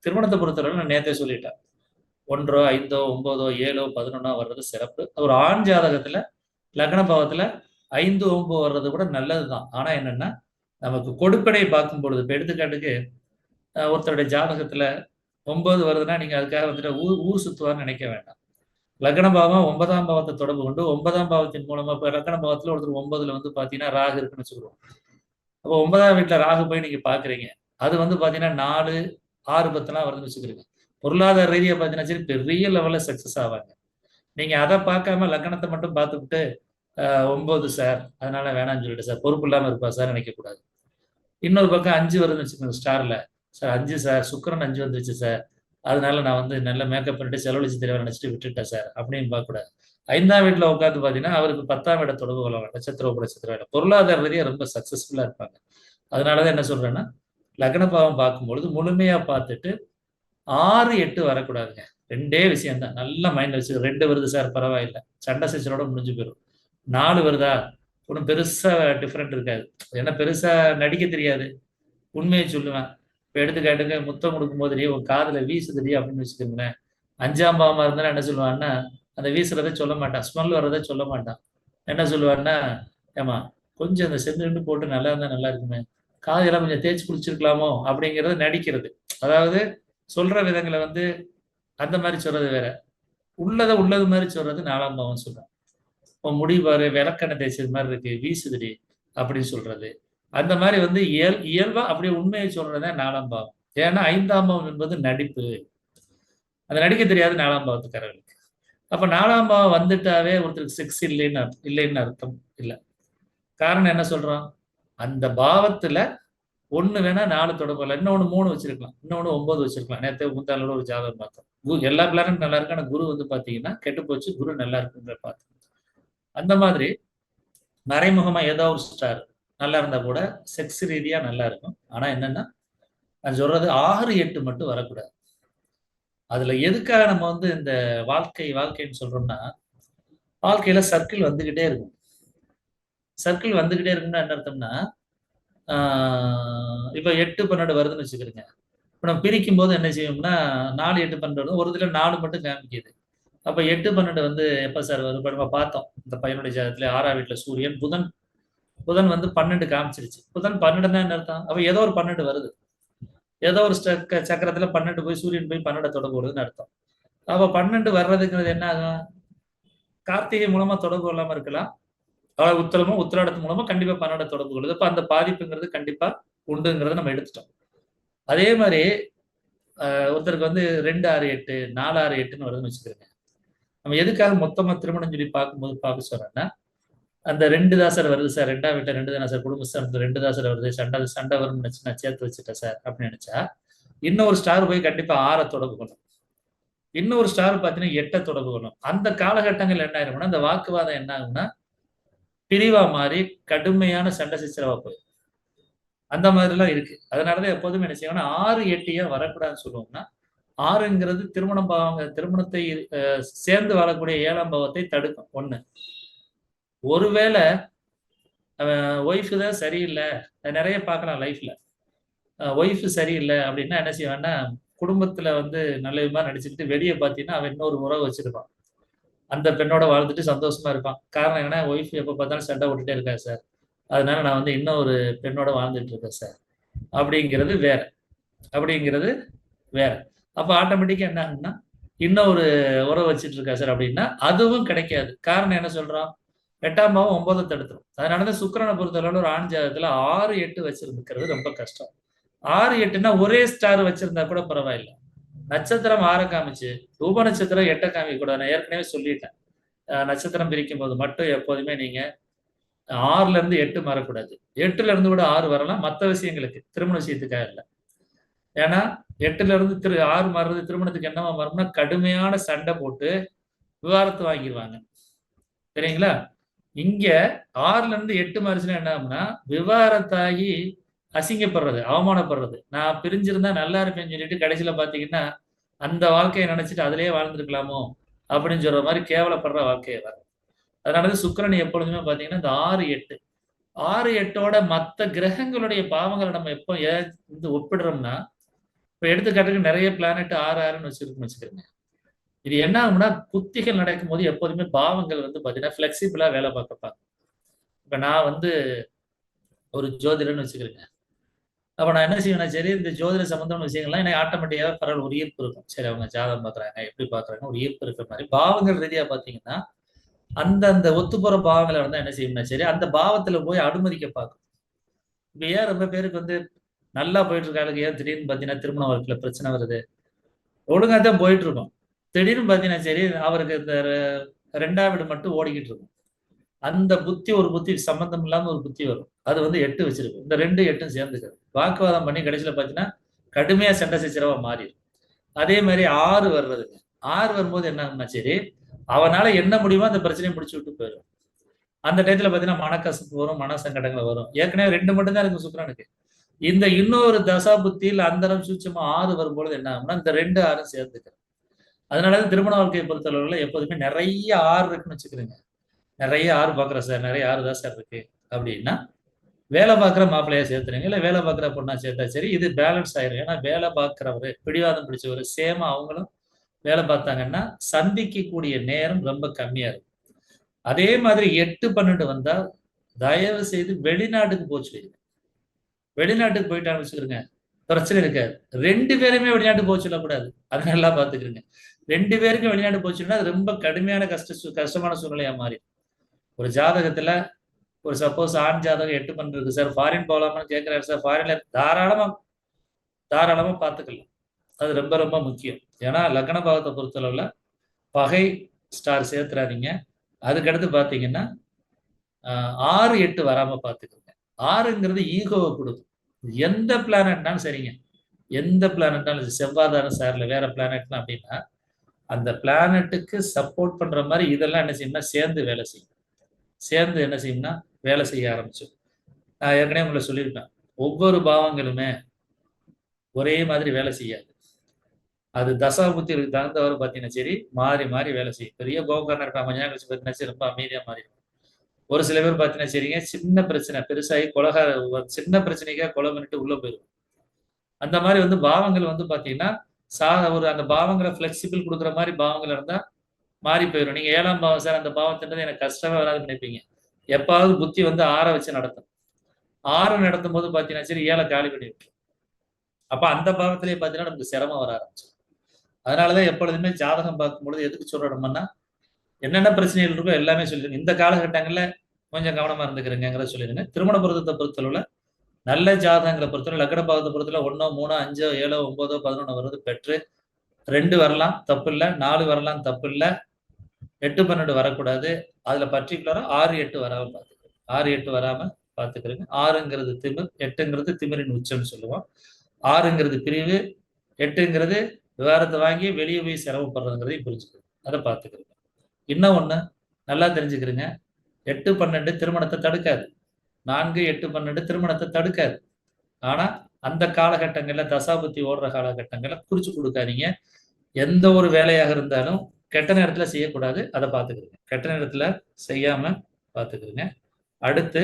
திருமணத்தை பொறுத்தவரை நான் நேத்தே சொல்லிட்டேன். 1 5 9 7 11 வர்றது சிறப்பு. ஒரு ஆண் ஜாதகத்துல லக்ன பாவத்துல 5 9 வர்றது கூட நல்லதுதான். ஆனா என்னன்னா நமக்கு கொடுப்பனை பார்க்கும் பொழுது இப்ப எடுத்துக்காட்டுக்கு ஒருத்தருடைய ஜாதகத்துல 9 வருதுன்னா நீங்க அதுக்காக வந்துட்டு ஊர் ஊர் சுத்துவார்னு நினைக்க வேண்டாம். லக்ன பாவம் 9ஆம் பாவத்தை தொடர்பு கொண்டு 9ஆம் பாவத்தின் மூலமா இப்ப லக்ன பாவத்துல ஒருத்தர் 9ல வந்து பாத்தீங்கன்னா ராகு இருக்குன்னு வச்சுக்கிறோம். அப்போ 9ஆம் வீட்டுல ராகு போய் நீங்க பாக்குறீங்க. அது வந்து பாத்தீங்கன்னா 4 6 10 வருதுன்னு வச்சுக்கிறீங்க. பொருளாதார ரீதியா பாத்தீங்கன்னா சரி பெரிய லெவல்ல சக்சஸ் ஆவாங்க. நீங்க அதை பார்க்காம லக்னத்தை மட்டும் பார்த்துவிட்டு 9 சார் அதனால வேணாம்னு சொல்லிட்டு சார் பொறுப்பு இல்லாம இருப்பா சார் நினைக்க கூடாது. இன்னொரு பக்கம் 5 வருதுன்னு வச்சுக்கோங்க ஸ்டார்ல. சார் 5 சார் சுக்கிரன் 5 வந்துருச்சு சார். அதனால நான் வந்து நல்ல மேக்கப் பண்ணிட்டு செலவழிச்சு தெரியவா நினைச்சிட்டு விட்டுட்டேன் சார் அப்படின்னு பார்க்கக்கூடாது. 5ஆம் வீட்டுல உட்காந்து பாத்தீங்கன்னா அவருக்கு 10ஆம் இட தொடர்பு கொள்ளலாம். நட்சத்திர நட்சத்திர வேலை பொருளாதார ரீதியா ரொம்ப சக்சஸ்ஃபுல்லா இருப்பாங்க. அதனாலதான் என்ன சொல்றேன்னா லக்ன பாவம் பார்க்கும்பொழுது முழுமையா பார்த்துட்டு 6 8 வரக்கூடாதுங்க. 2 விஷயம் தான். நல்லா மைண்ட்ல வச்சு 2 வருது சார் பரவாயில்லை. சண்டை சச்சரோட முடிஞ்சு போயிடும். 4 வருதா ஒன்றும் பெருசா டிஃபரெண்ட் இருக்காது. ஏன்னா பெருசா நடிக்க தெரியாது. உண்மையை சொல்லுவேன். இப்ப எடுத்துக்காட்டுங்க முத்தம் கொடுக்கும் போது உன் காதுல வீசுதுடி அப்படின்னு வச்சுக்கோங்களேன். 5ஆம் பாவமா இருந்தாலும் என்ன சொல்லுவான்னா அந்த வீசுறதை சொல்ல மாட்டான். ஸ்மெல் வர்றதை சொல்ல மாட்டான். என்ன சொல்லுவான்னா ஏமா கொஞ்சம் அந்த சென்று போட்டு நல்லா இருந்தா நல்லா இருக்குமே. காதெல்லாம் கொஞ்சம் தேய்ச்சி குளிச்சிருக்கலாமோ அப்படிங்கிறது நடிக்கிறது. அதாவது சொல்ற விதங்களை வந்து அந்த மாதிரி சொல்றது வேற. உள்ளதை உள்ளது மாதிரி சொல்றது 4ஆம் பாவம் சொல்றேன். உன் முடி பாரு விளக்கெண்ணெய் தேய்ச்சது மாதிரி இருக்கு வீசுதுடி அப்படின்னு சொல்றது. அந்த மாதிரி வந்து இயல்பா அப்படியே உண்மையை சொல்றதே 4ஆம் பாவம். ஏன்னா 5ஆம் பாவம் என்பது நடிப்பு. அந்த நடிக்க தெரியாது 4ஆம் பாவத்துக்காரர்களுக்கு. அப்ப 4ஆம் பாவம் வந்துட்டாவே ஒருத்தருக்கு செக்ஸ் இல்லைன்னு அர்த்தம் இல்லை. காரணம் என்ன சொல்றோம்? அந்த பாவத்துல ஒண்ணு வேணா 4 தொடர்பு இன்னொன்னு 3 வச்சிருக்கலாம், இன்னொன்னு 9 வச்சிருக்கலாம். நேற்று முந்தாளோட ஒரு ஜாதகம் பார்த்தோம். எல்லா பிளானும் நல்லா இருக்கு. ஆனா குரு வந்து பாத்தீங்கன்னா கெட்டு போச்சு. குரு நல்லா இருக்குன்ற பார்த்தோம். அந்த மாதிரி மறைமுகமா ஏதோ ஒரு ஸ்டார் நல்லா இருந்தா கூட செக்ஸ் ரீதியா நல்லா இருக்கும். ஆனா என்னன்னா நான் சொல்றது 6 8 மட்டும் வரக்கூடாது. அதுல எதுக்காக நம்ம வந்து இந்த வாழ்க்கைன்னு சொல்றோம்னா வாழ்க்கையில சர்க்கிள் வந்துகிட்டே இருக்கும். சர்க்கிள் வந்துகிட்டே இருக்கும்னா என்ன அர்த்தம்னா இப்ப 8 12 வருதுன்னு வச்சுக்கிறீங்க. இப்ப நம்ம பிரிக்கும் போது என்ன செய்வோம்னா 4 8 12 ஒரு இதுல 4 மட்டும் காமிக்குது. அப்ப 8 12 வந்து எப்ப சார் வரும்? இப்ப நம்ம பார்த்தோம். இந்த பையனுடைய ஜாதகத்துல 6ஆம் வீட்டுல சூரியன் புதன் வந்து 12 காமிச்சிருச்சு. புதன் 12 என்ன அர்த்தம்? அப்ப ஏதோ ஒரு 12 வருது. ஏதோ ஒரு சக்கரத்துல 12 போய் சூரியன் போய் 12 தொடர்பு வருதுன்னு அர்த்தம். அப்ப 12 வர்றதுங்கிறது என்ன ஆகும்? கார்த்திகை மூலமா தொடர்பு கொள்ளாம இருக்கலாம். உத்திராடத்து மூலமா கண்டிப்பா 12 தொடர்பு கொள்ளுது. அப்ப அந்த பாதிப்புங்கிறது கண்டிப்பா உண்டுங்கிறத நம்ம எடுத்துட்டோம். அதே மாதிரி ஒருத்தருக்கு வந்து 2 6 8 4 6 8ன்னு வருதுன்னு வச்சுக்கிறேங்க. நம்ம எதுக்காக மொத்தமா திருமணம் சொல்லி பார்க்கும்போது பார்க்க சொல்றேன்னா அந்த 2 தான் சார் வருது சார். 2ஆம் வீட்டுல 2 தானே சார் குடும்ப சார் 2 தான் சார் வருது. சண்டை வரும்னு நினைச்சு நான் சேர்த்து வச்சுட்டேன் சார் அப்படின்னு நினைச்சா இன்னொரு ஸ்டார் போய் கண்டிப்பா 6 தொடர்பு கொள்ளும். இன்னொரு ஸ்டார் பார்த்தீங்கன்னா 8 தொடர்பு கொள்ளும். அந்த காலகட்டங்கள் என்ன ஆயிரும்னா அந்த வாக்குவாதம் என்ன ஆகும்னா பிரிவா மாறி கடுமையான சண்டை சச்சரவா போயிடும். அந்த மாதிரிலாம் இருக்கு. அதனாலதான் எப்போதுமே என்ன செய்யணும்னா 6 8 ஏன் வரக்கூடாதுன்னு சொல்லுவோம்னா 6ங்கிறது திருமணத்தை சேர்ந்து வாழக்கூடிய 7ஆம் பாவத்தை தடுக்கும். 1 ஒருவேளை ஒய்ஃபு தான் சரியில்லை. நிறைய பார்க்கலாம் லைஃப்ல. ஒய்ஃபு சரியில்லை அப்படின்னா என்ன செய்வான்னா குடும்பத்துல வந்து நல்ல விதமா நடிச்சுக்கிட்டு வெளியே பார்த்தீங்கன்னா அவன் இன்னொரு உறவு வச்சிருப்பான். அந்த பெண்ணோட வாழ்ந்துட்டு சந்தோஷமா இருப்பான். காரணம் என்ன? ஒய்ஃப் எப்ப பார்த்தாலும் சண்டை விட்டுட்டே இருக்கா சார். அதனால நான் வந்து இன்னொரு பெண்ணோட வாழ்ந்துட்டு இருக்கேன் சார் அப்படிங்கிறது வேற. அப்படிங்கிறது வேற. அப்ப ஆட்டோமேட்டிக்கா என்ன ஆகும்னா இன்னொரு உறவு வச்சுட்டு இருக்கா சார் அப்படின்னா அதுவும் கிடைக்காது. காரணம் என்ன சொல்றோம்? 8ஆம் பாவம் 9 தடுத்துரும். அதனாலதான் சுக்கிரனை பொறுத்தளவுல ஒரு ஆண் ஜாதகத்துல 6 8 வச்சிருக்கிறது ரொம்ப கஷ்டம். 6 8ன்னா ஒரே ஸ்டார் வச்சிருந்தா கூட பரவாயில்லை. நட்சத்திரம் 6 காமிச்சு ரூப நட்சத்திரம் 8 காமிக்க கூடாது. நான் ஏற்கனவே சொல்லிட்டேன். நட்சத்திரம் பிரிக்கும் போது மட்டும் எப்போதுமே நீங்க 6ல இருந்து 8 மாறக்கூடாது. 8ல இருந்து கூட 6 வரலாம் மற்ற விஷயங்களுக்கு, திருமண விஷயத்துக்காக இல்லை. ஏன்னா 8ல இருந்து 6 மாறுறது திருமணத்துக்கு என்னவா மாறும்னா கடுமையான சண்டை போட்டு விவாகரத்து வாங்கிடுவாங்க. சரிங்களா? இங்க 6ல இருந்து 8 மாறிச்சுன்னா என்ன ஆகும்னா விவாகரத்தாகி அசிங்கப்படுறது, அவமானப்படுறது. நான் பிரிஞ்சிருந்தா நல்லா இருப்பேன்னு சொல்லிட்டு கடைசியில பாத்தீங்கன்னா அந்த வாழ்க்கையை நினைச்சிட்டு அதிலேயே வாழ்ந்துருக்கலாமோ அப்படின்னு சொல்ற மாதிரி கேவலப்படுற வாழ்க்கையை வரும். அதனாலதான் சுக்கிரன் எப்பொழுதுமே பாத்தீங்கன்னா இந்த 6 8 6 8ஓட மற்ற கிரகங்களுடைய பாவங்களை நம்ம எப்போ ஒப்பிடுறோம்னா இப்ப எடுத்துக்காட்டுக்கு நிறைய பிளானட் 6 வச்சிருக்குன்னு வச்சுக்கிறேங்க. இது என்ன ஆகும்னா புத்திகள் நடக்கும் போது எப்போதுமே பாவங்கள் வந்து பாத்தீங்கன்னா பிளெக்சிபிளா வேலை பார்க்கப்பாங்க. இப்ப நான் வந்து ஒரு ஜோதிடர்னு வச்சுக்கிறேங்க. அப்ப நான் என்ன செய்வேன்னா, சரி இந்த ஜோதிட சம்பந்தமான விஷயங்கள்லாம் எனக்கு ஆட்டோமேட்டிக்காவே பரவாயில்ல ஒரு ஈர்ப்பு இருக்கும். சரி அவங்க ஜாதகம் பார்க்குறாங்க, எப்படி பார்க்குறாங்க ஒரு ஈர்ப்பு இருக்கிற மாரி. பாவங்கள் ரீதியா பார்த்தீங்கன்னா, அந்த ஒத்துப்போற பாவங்கள வந்து என்ன செய்யும்னா சரி, அந்த பாவத்துல போய் அனுமதிக்க பார்க்கும். இப்ப ஏன் ரொம்ப பேருக்கு வந்து நல்லா போயிட்டு இருக்க ஆளுக்கு ஏன் திடீர்னு பார்த்தீங்கன்னா, திருமண வாழ்க்கையில பிரச்சனை வருது? ஒழுங்கா தான் போயிட்டு இருக்கும். திடீர்னு பார்த்தீங்கன்னா சரி, அவருக்கு இந்த 2ஆம் வீடு மட்டும் ஓடிக்கிட்டு இருக்கும். அந்த புத்தி ஒரு புத்தி சம்மந்தம் இல்லாம ஒரு புத்தி வரும். அது வந்து 8 வச்சிருக்கு. இந்த 2, 8ம் சேர்ந்துக்காது. வாக்குவாதம் பண்ணி கடைசியில பார்த்தீங்கன்னா, கடுமையா சண்டை சச்சரவா மாறிரும். அதே மாரி 6 வர்றதுங்க. 6 வரும்போது என்ன ஆகும்னா சரி, அவனால என்ன முடியுமோ அந்த பிரச்சனைய முடிச்சு விட்டு போயிரும். அந்த டயத்துல பார்த்தீங்கன்னா, மனக்கசப்பு வரும், மன சங்கடங்கள் வரும். ஏற்கனவே 2 மட்டும் தான் இருக்கு சுக்கிரனுக்கு. இந்த இன்னொரு தசா புத்தியில் அந்தரம் சூட்சுமம் 6 வரும்பொழுது என்ன ஆகும்னா, இந்த 2, 6ம் சேர்ந்துக்கும். அதனால தான் திருமண வாழ்க்கைய பொறுத்தளவுல எப்போதுமே நெறைய 6 இருக்குன்னு வச்சுக்கோங்க. நெறைய 6 பார்க்குறேன் சார். நெறைய 6 தான் சார் இருக்கு. அப்டின்னா, வேலை பார்க்குற மாப்பிள்ளையா சேர்த்துருங்க. இல்ல வேலை பார்க்குற பொண்ணா சேர்த்தா சரி, இது பேலன்ஸ் ஆயிரும். ஏன்னா வேலை பார்க்குறவரு, பிடிவாதம் பிடிச்சவரு, சேமா அவங்களும் வேலை பார்த்தாங்கன்னா, சந்திக்கக்கூடிய நேரம் ரொம்ப கம்மியா இருக்கும். அதே மாதிரி 8, 12 வந்தா, தயவு செய்து வெளிநாட்டுக்கு போ சொல்லிருங்க. வெளிநாட்டுக்கு போயிட்டாங்கன்னு வச்சுக்கிருங்க, பிரச்சனை இருக்காது. 2 பேருமே வெளிநாட்டுக்கு போ சொல்லக்கூடாது. அத நல்லா பார்த்துக்கிருங்க. 2 பேருக்கும் வெளிநாடு போச்சுன்னா, அது ரொம்ப கடுமையான கஷ்டமான சூழ்நிலையா மாறிரும். ஒரு ஜாதகத்துல ஒரு சப்போஸ் ஆண் ஜாதகம் 8 இருக்கு சார். ஃபாரின் போலாமான்னு கேட்கிறாரு சார். ஃபாரின்ல தாராளமா தாராளமா பார்த்துக்கலாம். அது ரொம்ப ரொம்ப முக்கியம். ஏன்னா லக்ன பாவத்தை பொறுத்தளவுல பகை ஸ்டார் சேர்த்துறாதீங்க. அதுக்கடுத்து பார்த்தீங்கன்னா, 6, 8 வராம பார்த்துக்கங்க. 6ங்கிறது ஈகோவ குடுக்கும். எந்த பிளானட்னாலும் சரிங்க. எந்த பிளானட்னாலும் செவ்வாய் சார்ல வேற பிளானட்னா அப்படின்னா, அந்த பிளானட்டுக்கு சப்போர்ட் பண்ற மாரி இதெல்லாம் என்ன செய்யும்னா சேர்ந்து வேலை செய்யும். சேர்ந்து என்ன செய்யும்னா வேலை செய்ய ஆரம்பிச்சுரும். நான் ஏற்கனவே உங்கள சொல்லியிருப்பேன். ஒவ்வொரு பாவங்களுமே ஒரே மாதிரி வேலை செய்யாது. அது தசாபுத்திகளுக்கு தகுந்தவாறு பார்த்தீங்கன்னா சரி, மாறி மாறி வேலை செய்யும். பெரிய கோபக்காரனா இருப்பான். கொஞ்ச நேரம் கழிச்சு பார்த்தீங்கன்னா சரி, ரொம்ப அமைதியா மாறிடும். ஒரு சில பேர் பார்த்தீங்கன்னா சரிங்க, சின்ன பிரச்சனை பெருசாகி சின்ன பிரச்சனைக்காக கொலை பண்ணிட்டு உள்ள போயிரும். அந்த மாரி வந்து பாவங்கள் வந்து பார்த்தீங்கன்னா, ஒரு அந்த பாவங்கள ஃப்ளெக்சிபிள் குடுக்குற மாரி பாவங்கள் இருந்தா மாறி போயிரும். நீங்க 7ஆம் பாவம் சார் அந்த பாவத்தின்றது எனக்கு கஷ்டமே வராதுன்னு நினைப்பீங்க. எப்பாவது புத்தி வந்து 6 வச்சு நடத்தும். 6 நடத்தும்போது பார்த்தீங்கன்னா சரி, 7 காலி பண்ணி விட்டுரும். அப்ப அந்த பாவத்திலேயே பார்த்தீங்கன்னா, நமக்கு சிரமம் வர ஆரம்பிச்சுரும். அதனால தான் எப்பொழுதுமே ஜாதகம் பார்க்கும்பொழுது எதுக்கு சொல்றோம் நம்மன்னா, என்னென்ன பிரச்சனைகள் இருக்கோ எல்லாமே சொல்லிருங்க. இந்த காலகட்டங்கள்ல கொஞ்சம் கவனமா இருந்துக்கிறங்கங்கிறத சொல்லிருங்க. திருமண பொருத்தத்த பொறுத்தளவுல நல்ல ஜாதகங்கள பொறுத்தவரை லக்ன பாவத்த பொறுத்தவரை 1, 3, 5, 7, 9, 11 வர்றது பெட்ரு. 2 வரலாம் தப்பில்ல. 4 வரலாம் தப்பில்ல. 8, 12 வரக்கூடாது. அதுல பர்ட்டிகுலரா 6, 8 வராம பார்த்துக்கணும். 6, 8 வராம பார்த்துக்கிறங்க. 6ங்கிறது திமிர், 8ங்கிறது திமிரின் உச்சம்னு சொல்லுவோம். 6ங்கிறது பிரிவு, 8ங்கிறது விவாகரத்த வாங்கி வெளிய போய் சிரமப்படுறதுங்கிறதையும் புரிஞ்சுக்கணும். அத பார்த்துக்கிறங்க. இன்னும் ஒண்ணு நல்லா தெரிஞ்சுக்கிறங்க. 8, 12 திருமணத்த தடுக்காது. 4, 8, 12 திருமணத்த தடுக்காது. ஆனா, அந்த காலகட்டங்கள்ல தசாபுத்தி ஓடுற காலகட்டங்கள்ல குறிச்சு குடுக்காதீங்க. எந்த ஒரு வேலையாக இருந்தாலும் கெட்ட நேரத்துல செய்யக்கூடாது. அத பார்த்துக்கிருங்க. கெட்ட நேரத்துல செய்யாம பார்த்துக்கிருங்க. அடுத்து